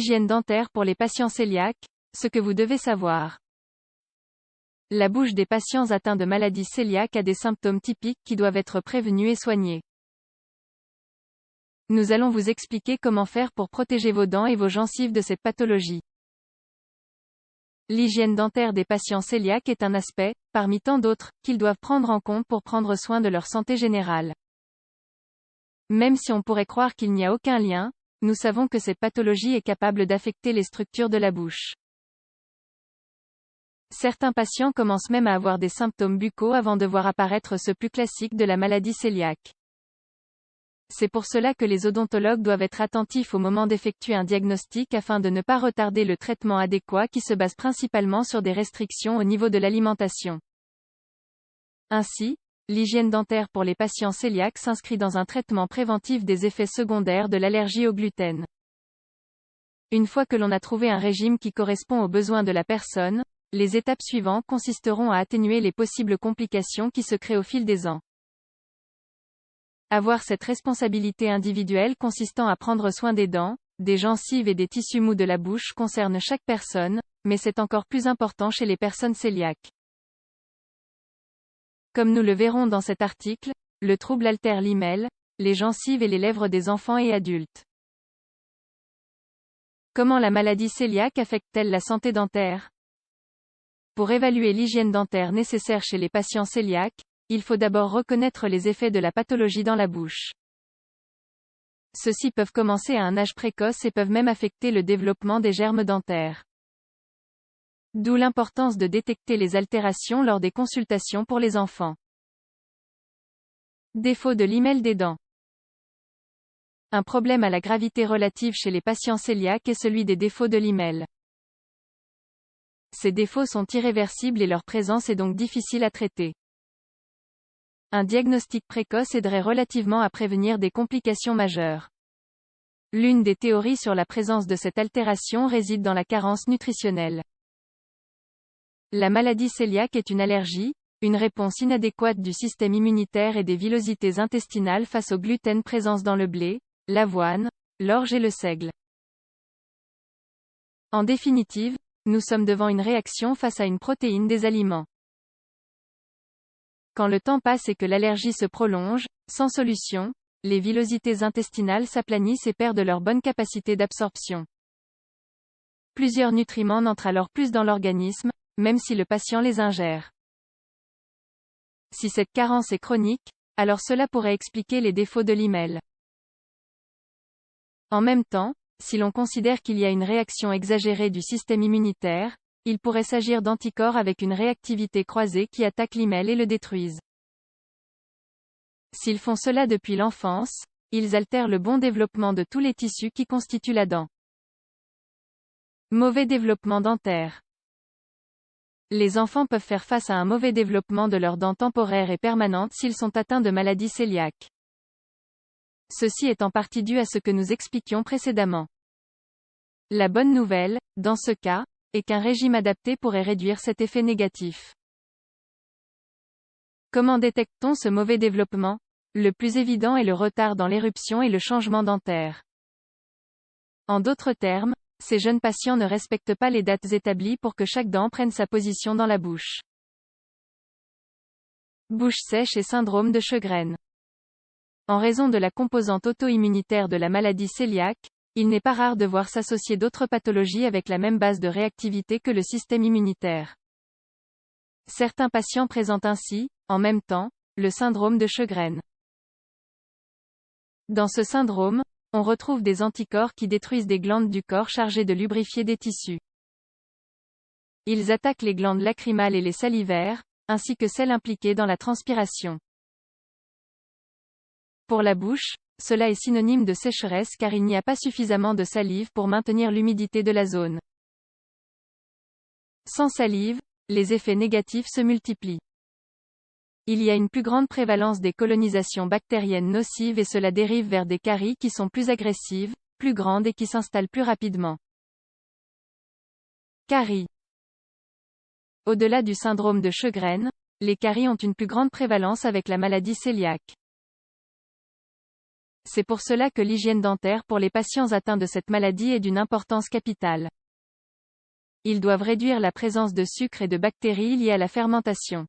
L'hygiène dentaire pour les patients cœliaques, ce que vous devez savoir. La bouche des patients atteints de maladie cœliaque a des symptômes typiques qui doivent être prévenus et soignés. Nous allons vous expliquer comment faire pour protéger vos dents et vos gencives de cette pathologie. L'hygiène dentaire des patients cœliaques est un aspect, parmi tant d'autres, qu'ils doivent prendre en compte pour prendre soin de leur santé générale. Même si on pourrait croire qu'il n'y a aucun lien, nous savons que cette pathologie est capable d'affecter les structures de la bouche. Certains patients commencent même à avoir des symptômes buccaux avant de voir apparaître ce plus classique de la maladie cœliaque. C'est pour cela que les odontologues doivent être attentifs au moment d'effectuer un diagnostic afin de ne pas retarder le traitement adéquat qui se base principalement sur des restrictions au niveau de l'alimentation. Ainsi, l'hygiène dentaire pour les patients cœliaques s'inscrit dans un traitement préventif des effets secondaires de l'allergie au gluten. Une fois que l'on a trouvé un régime qui correspond aux besoins de la personne, les étapes suivantes consisteront à atténuer les possibles complications qui se créent au fil des ans. Avoir cette responsabilité individuelle consistant à prendre soin des dents, des gencives et des tissus mous de la bouche concerne chaque personne, mais c'est encore plus important chez les personnes cœliaques. Comme nous le verrons dans cet article, le trouble altère l'hymen, les gencives et les lèvres des enfants et adultes. Comment la maladie cœliaque affecte-t-elle la santé dentaire? Pour évaluer l'hygiène dentaire nécessaire chez les patients cœliaques, il faut d'abord reconnaître les effets de la pathologie dans la bouche. Ceux-ci peuvent commencer à un âge précoce et peuvent même affecter le développement des germes dentaires. D'où l'importance de détecter les altérations lors des consultations pour les enfants. Défaut de l'hymen des dents. Un problème à la gravité relative chez les patients cœliaques est celui des défauts de l'hymen. Ces défauts sont irréversibles et leur présence est donc difficile à traiter. Un diagnostic précoce aiderait relativement à prévenir des complications majeures. L'une des théories sur la présence de cette altération réside dans la carence nutritionnelle. La maladie cœliaque est une allergie, une réponse inadéquate du système immunitaire et des villosités intestinales face au gluten présence dans le blé, l'avoine, l'orge et le seigle. En définitive, nous sommes devant une réaction face à une protéine des aliments. Quand le temps passe et que l'allergie se prolonge, sans solution, les villosités intestinales s'aplanissent et perdent leur bonne capacité d'absorption. Plusieurs nutriments n'entrent alors plus dans l'organisme, même si le patient les ingère. Si cette carence est chronique, alors cela pourrait expliquer les défauts de l'hymen. En même temps, si l'on considère qu'il y a une réaction exagérée du système immunitaire, il pourrait s'agir d'anticorps avec une réactivité croisée qui attaquent l'hymen et le détruisent. S'ils font cela depuis l'enfance, ils altèrent le bon développement de tous les tissus qui constituent la dent. Mauvais développement dentaire. Les enfants peuvent faire face à un mauvais développement de leurs dents temporaires et permanentes s'ils sont atteints de maladie cœliaque. Ceci est en partie dû à ce que nous expliquions précédemment. La bonne nouvelle, dans ce cas, est qu'un régime adapté pourrait réduire cet effet négatif. Comment détecte-t-on ce mauvais développement? Le plus évident est le retard dans l'éruption et le changement dentaire. En d'autres termes, ces jeunes patients ne respectent pas les dates établies pour que chaque dent prenne sa position dans la bouche. Bouche sèche et syndrome de Sjögren. En raison de la composante auto-immunitaire de la maladie cœliaque, il n'est pas rare de voir s'associer d'autres pathologies avec la même base de réactivité que le système immunitaire. Certains patients présentent ainsi, en même temps, le syndrome de Sjögren. Dans ce syndrome, on retrouve des anticorps qui détruisent des glandes du corps chargées de lubrifier des tissus. Ils attaquent les glandes lacrymales et les salivaires, ainsi que celles impliquées dans la transpiration. Pour la bouche, cela est synonyme de sécheresse car il n'y a pas suffisamment de salive pour maintenir l'humidité de la zone. Sans salive, les effets négatifs se multiplient. Il y a une plus grande prévalence des colonisations bactériennes nocives et cela dérive vers des caries qui sont plus agressives, plus grandes et qui s'installent plus rapidement. Caries. Au-delà du syndrome de Sjögren, les caries ont une plus grande prévalence avec la maladie cœliaque. C'est pour cela que l'hygiène dentaire pour les patients atteints de cette maladie est d'une importance capitale. Ils doivent réduire la présence de sucre et de bactéries liées à la fermentation.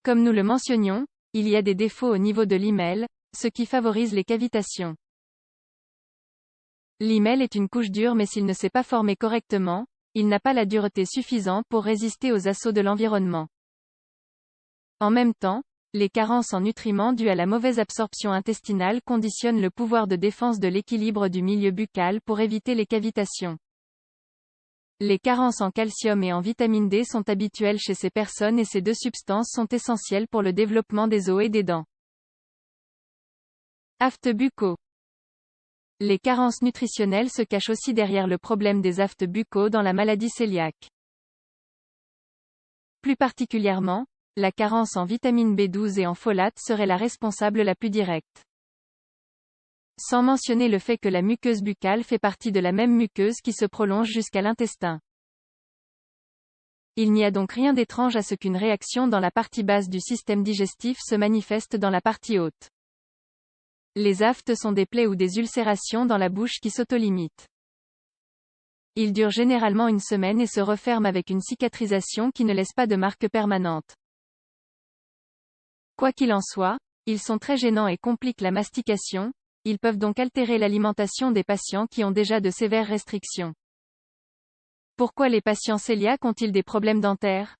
Comme nous le mentionnions, il y a des défauts au niveau de l'hymen, ce qui favorise les cavitations. L'hymen est une couche dure, mais s'il ne s'est pas formé correctement, il n'a pas la dureté suffisante pour résister aux assauts de l'environnement. En même temps, les carences en nutriments dues à la mauvaise absorption intestinale conditionnent le pouvoir de défense de l'équilibre du milieu buccal pour éviter les cavitations. Les carences en calcium et en vitamine D sont habituelles chez ces personnes et ces deux substances sont essentielles pour le développement des os et des dents. Aftes buccaux. Les carences nutritionnelles se cachent aussi derrière le problème des aftes buccaux dans la maladie cœliaque. Plus particulièrement, la carence en vitamine B12 et en folate serait la responsable la plus directe. Sans mentionner le fait que la muqueuse buccale fait partie de la même muqueuse qui se prolonge jusqu'à l'intestin. Il n'y a donc rien d'étrange à ce qu'une réaction dans la partie basse du système digestif se manifeste dans la partie haute. Les aftes sont des plaies ou des ulcérations dans la bouche qui s'autolimitent. Ils durent généralement une semaine et se referment avec une cicatrisation qui ne laisse pas de marque permanente. Quoi qu'il en soit, ils sont très gênants et compliquent la mastication, ils peuvent donc altérer l'alimentation des patients qui ont déjà de sévères restrictions. Pourquoi les patients cœliaques ont-ils des problèmes dentaires?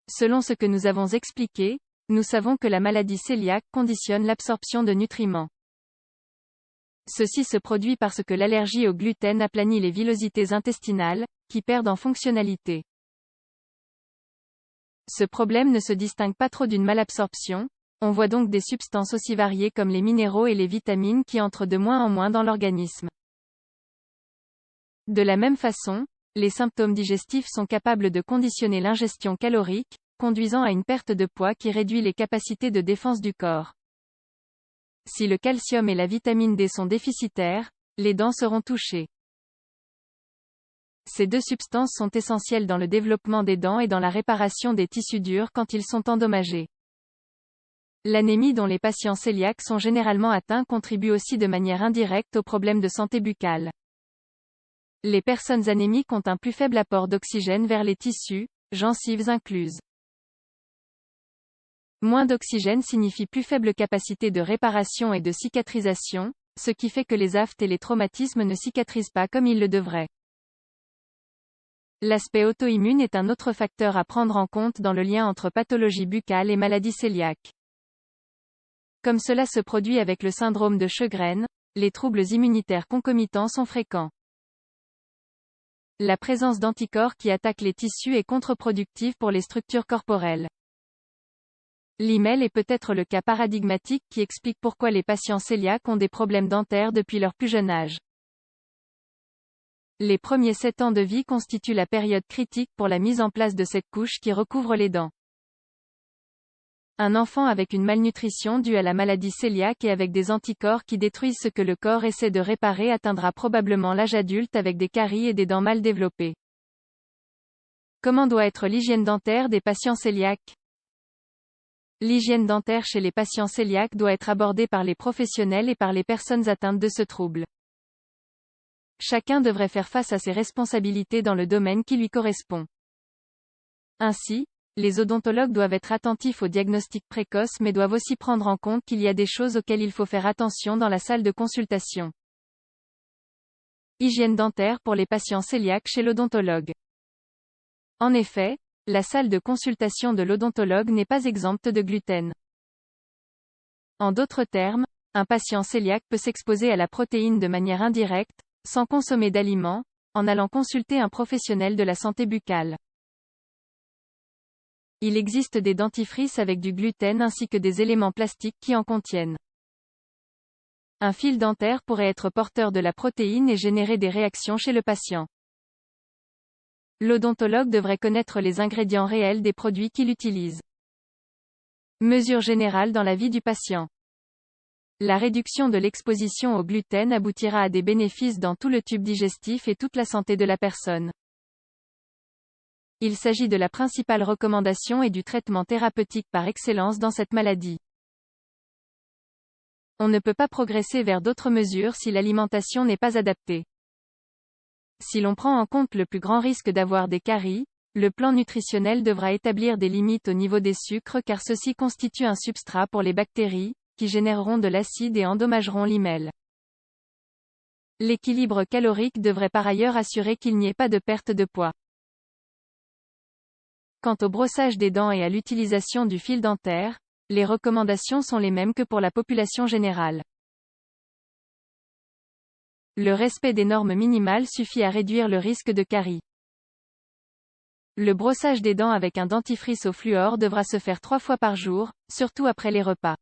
Selon ce que nous avons expliqué, nous savons que la maladie cœliaque conditionne l'absorption de nutriments. Ceci se produit parce que l'allergie au gluten aplanit les villosités intestinales, qui perdent en fonctionnalité. Ce problème ne se distingue pas trop d'une malabsorption, on voit donc des substances aussi variées comme les minéraux et les vitamines qui entrent de moins en moins dans l'organisme. De la même façon, les symptômes digestifs sont capables de conditionner l'ingestion calorique, conduisant à une perte de poids qui réduit les capacités de défense du corps. Si le calcium et la vitamine D sont déficitaires, les dents seront touchées. Ces deux substances sont essentielles dans le développement des dents et dans la réparation des tissus durs quand ils sont endommagés. L'anémie dont les patients cœliaques sont généralement atteints contribue aussi de manière indirecte aux problèmes de santé buccale. Les personnes anémiques ont un plus faible apport d'oxygène vers les tissus, gencives incluses. Moins d'oxygène signifie plus faible capacité de réparation et de cicatrisation, ce qui fait que les aftes et les traumatismes ne cicatrisent pas comme ils le devraient. L'aspect auto-immune est un autre facteur à prendre en compte dans le lien entre pathologie buccale et maladie cœliaque. Comme cela se produit avec le syndrome de Sjögren, les troubles immunitaires concomitants sont fréquents. La présence d'anticorps qui attaquent les tissus est contre-productive pour les structures corporelles. L'hymen est peut-être le cas paradigmatique qui explique pourquoi les patients cœliaques ont des problèmes dentaires depuis leur plus jeune âge. Les premiers 7 ans de vie constituent la période critique pour la mise en place de cette couche qui recouvre les dents. Un enfant avec une malnutrition due à la maladie cœliaque et avec des anticorps qui détruisent ce que le corps essaie de réparer atteindra probablement l'âge adulte avec des caries et des dents mal développées. Comment doit être l'hygiène dentaire des patients cœliaques? L'hygiène dentaire chez les patients cœliaques doit être abordée par les professionnels et par les personnes atteintes de ce trouble. Chacun devrait faire face à ses responsabilités dans le domaine qui lui correspond. Ainsi, les odontologues doivent être attentifs aux diagnostics précoces mais doivent aussi prendre en compte qu'il y a des choses auxquelles il faut faire attention dans la salle de consultation. Hygiène dentaire pour les patients cœliaques chez l'odontologue. En effet, la salle de consultation de l'odontologue n'est pas exempte de gluten. En d'autres termes, un patient cœliaque peut s'exposer à la protéine de manière indirecte, sans consommer d'aliments, en allant consulter un professionnel de la santé buccale. Il existe des dentifrices avec du gluten ainsi que des éléments plastiques qui en contiennent. Un fil dentaire pourrait être porteur de la protéine et générer des réactions chez le patient. L'odontologue devrait connaître les ingrédients réels des produits qu'il utilise. Mesures générales dans la vie du patient. La réduction de l'exposition au gluten aboutira à des bénéfices dans tout le tube digestif et toute la santé de la personne. Il s'agit de la principale recommandation et du traitement thérapeutique par excellence dans cette maladie. On ne peut pas progresser vers d'autres mesures si l'alimentation n'est pas adaptée. Si l'on prend en compte le plus grand risque d'avoir des caries, le plan nutritionnel devra établir des limites au niveau des sucres car ceux-ci constituent un substrat pour les bactéries, qui généreront de l'acide et endommageront l'hymen. L'équilibre calorique devrait par ailleurs assurer qu'il n'y ait pas de perte de poids. Quant au brossage des dents et à l'utilisation du fil dentaire, les recommandations sont les mêmes que pour la population générale. Le respect des normes minimales suffit à réduire le risque de caries. Le brossage des dents avec un dentifrice au fluor devra se faire 3 fois par jour, surtout après les repas.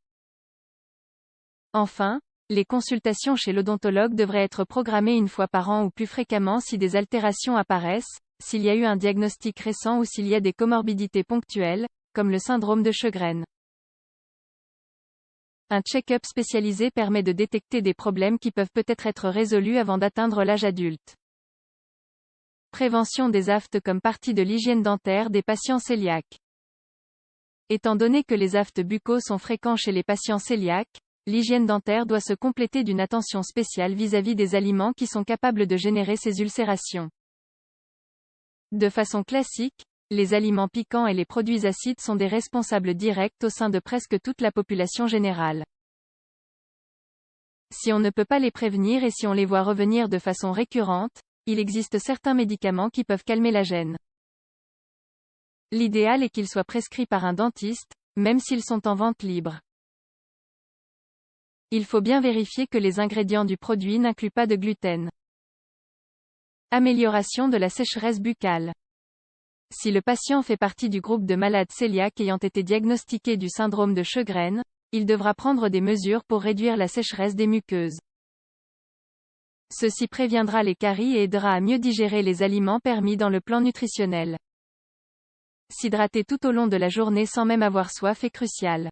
Enfin, les consultations chez l'odontologue devraient être programmées 1 fois par an ou plus fréquemment si des altérations apparaissent, s'il y a eu un diagnostic récent ou s'il y a des comorbidités ponctuelles, comme le syndrome de Sjögren. Un check-up spécialisé permet de détecter des problèmes qui peuvent peut-être être résolus avant d'atteindre l'âge adulte. Prévention des aftes comme partie de l'hygiène dentaire des patients cœliaques. Étant donné que les aftes buccaux sont fréquents chez les patients cœliaques, l'hygiène dentaire doit se compléter d'une attention spéciale vis-à-vis des aliments qui sont capables de générer ces ulcérations. De façon classique, les aliments piquants et les produits acides sont des responsables directs au sein de presque toute la population générale. Si on ne peut pas les prévenir et si on les voit revenir de façon récurrente, il existe certains médicaments qui peuvent calmer la gêne. L'idéal est qu'ils soient prescrits par un dentiste, même s'ils sont en vente libre. Il faut bien vérifier que les ingrédients du produit n'incluent pas de gluten. Amélioration de la sécheresse buccale. Si le patient fait partie du groupe de malades cœliaques ayant été diagnostiqués du syndrome de Sjögren, il devra prendre des mesures pour réduire la sécheresse des muqueuses. Ceci préviendra les caries et aidera à mieux digérer les aliments permis dans le plan nutritionnel. S'hydrater tout au long de la journée sans même avoir soif est crucial.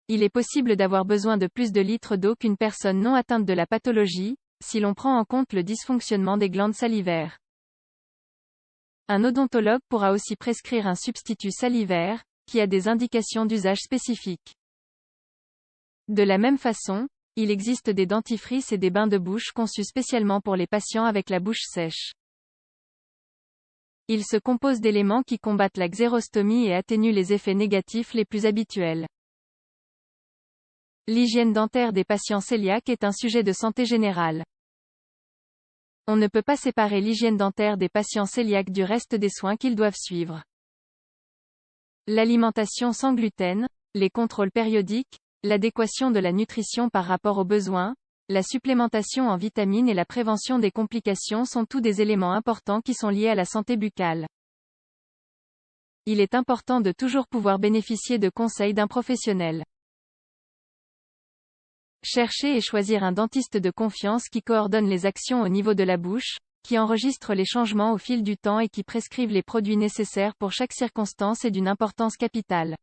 Il est possible d'avoir besoin de plus de litres d'eau qu'une personne non atteinte de la pathologie, si l'on prend en compte le dysfonctionnement des glandes salivaires. Un odontologue pourra aussi prescrire un substitut salivaire, qui a des indications d'usage spécifiques. De la même façon, il existe des dentifrices et des bains de bouche conçus spécialement pour les patients avec la bouche sèche. Ils se composent d'éléments qui combattent la xérostomie et atténuent les effets négatifs les plus habituels. L'hygiène dentaire des patients cœliaques est un sujet de santé générale. On ne peut pas séparer l'hygiène dentaire des patients cœliaques du reste des soins qu'ils doivent suivre. L'alimentation sans gluten, les contrôles périodiques, l'adéquation de la nutrition par rapport aux besoins, la supplémentation en vitamines et la prévention des complications sont tous des éléments importants qui sont liés à la santé buccale. Il est important de toujours pouvoir bénéficier de conseils d'un professionnel. Chercher et choisir un dentiste de confiance qui coordonne les actions au niveau de la bouche, qui enregistre les changements au fil du temps et qui prescrive les produits nécessaires pour chaque circonstance est d'une importance capitale.